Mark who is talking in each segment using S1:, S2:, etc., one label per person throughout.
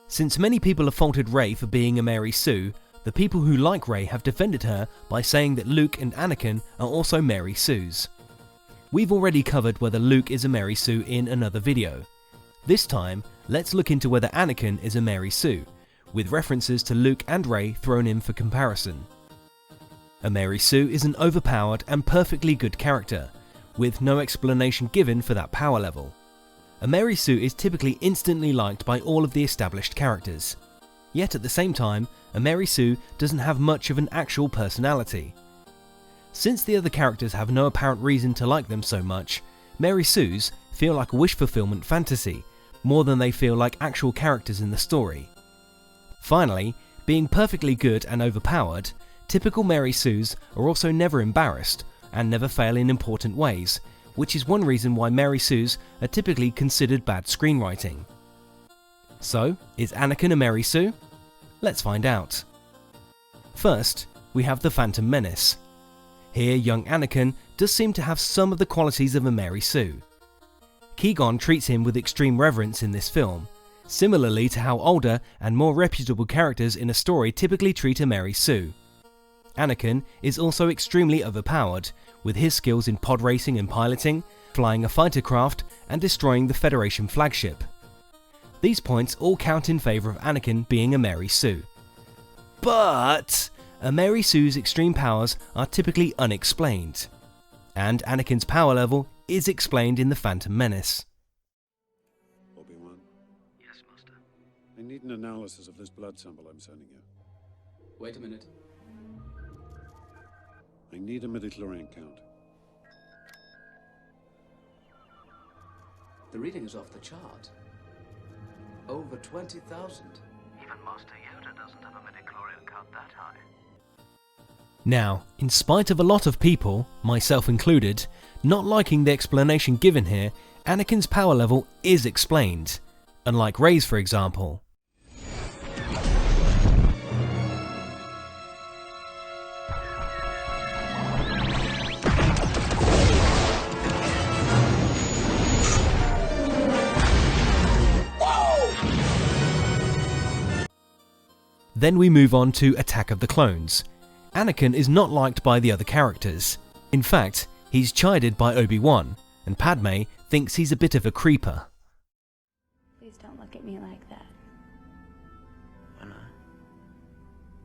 S1: Since many people have faulted Rey for being a Mary Sue, the people who like Rey have defended her by saying that Luke and Anakin are also Mary Sues. We've already covered whether Luke is a Mary Sue in another video. This time, let's look into whether Anakin is a Mary Sue, with references to Luke and Rey thrown in for comparison. A Mary Sue is an overpowered and perfectly good character, with no explanation given for that power level. A Mary Sue is typically instantly liked by all of the established characters. Yet at the same time, a Mary Sue doesn't have much of an actual personality. Since the other characters have no apparent reason to like them so much, Mary Sues feel like a wish fulfillment fantasy, more than they feel like actual characters in the story. Finally, being perfectly good and overpowered, typical Mary Sues are also never embarrassed and never fail in important ways, which is one reason why Mary Sues are typically considered bad screenwriting. So, is Anakin a Mary Sue? Let's find out. First, we have the Phantom Menace. Here, young Anakin does seem to have some of the qualities of a Mary Sue. Qui-Gon treats him with extreme reverence in this film, similarly to how older and more reputable characters in a story typically treat a Mary Sue. Anakin is also extremely overpowered, with his skills in pod racing and piloting, flying a fighter craft, and destroying the Federation flagship. These points all count in favour of Anakin being a Mary Sue. But a Mary Sue's extreme powers are typically unexplained, and Anakin's power level is explained in the Phantom Menace.
S2: Obi-Wan?
S3: Yes, Master.
S2: I need an analysis of this blood sample I'm sending you.
S3: Wait a minute.
S2: I need a midi-chlorian count.
S3: The reading is off the chart. Over 20,000. Even Master Yoda doesn't have a midi-chlorian count that high.
S1: Now, in spite of a lot of people, myself included, not liking the explanation given here, Anakin's power level is explained, unlike Rey's for example. Then we move on to Attack of the Clones. Anakin is not liked by the other characters. In fact, he's chided by Obi-Wan, and Padme thinks he's a bit of a creeper.
S4: Please don't look at me like that.
S3: Why not?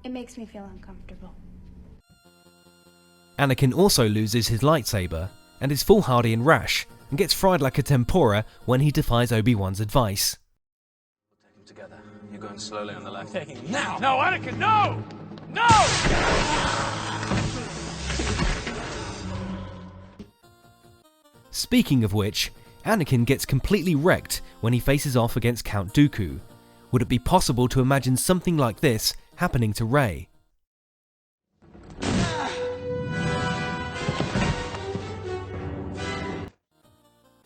S4: It makes me feel uncomfortable.
S1: Anakin also loses his lightsaber, and is foolhardy and rash, and gets fried like a tempura when he defies Obi-Wan's advice.
S3: We'll take them together. You're going slowly on the left.
S5: Taking now! No, Anakin, no! No!
S1: Speaking of which, Anakin gets completely wrecked when he faces off against Count Dooku. Would it be possible to imagine something like this happening to Rey?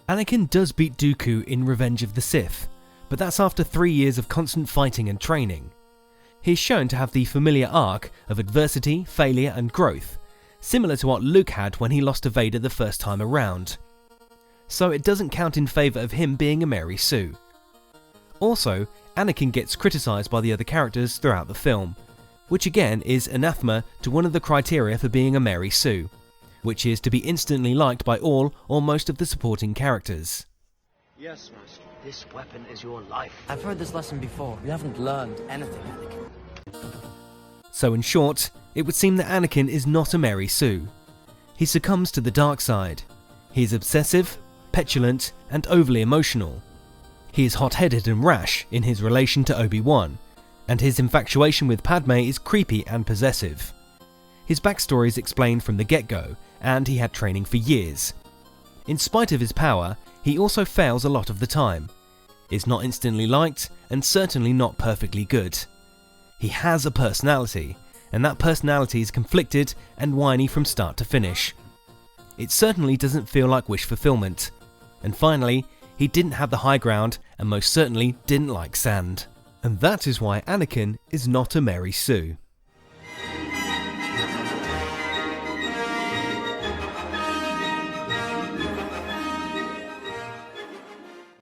S1: Anakin does beat Dooku in Revenge of the Sith, but that's after 3 years of constant fighting and training. He's shown to have the familiar arc of adversity, failure and growth, similar to what Luke had when he lost to Vader the first time around. So it doesn't count in favour of him being a Mary Sue. Also, Anakin gets criticised by the other characters throughout the film, which again is anathema to one of the criteria for being a Mary Sue, which is to be instantly liked by all or most of the supporting characters.
S6: Yes, Master. This weapon is your life.
S7: I've heard this lesson before. You haven't learned anything, Anakin.
S1: So in short, it would seem that Anakin is not a Mary Sue. He succumbs to the dark side. He is obsessive, petulant, and overly emotional. He is hot-headed and rash in his relation to Obi-Wan, and his infatuation with Padme is creepy and possessive. His backstory is explained from the get-go, and he had training for years. In spite of his power, he also fails a lot of the time, is not instantly liked, and certainly not perfectly good. He has a personality, and that personality is conflicted and whiny from start to finish. It certainly doesn't feel like wish fulfillment. And finally, he didn't have the high ground and most certainly didn't like sand. And that is why Anakin is not a Mary Sue.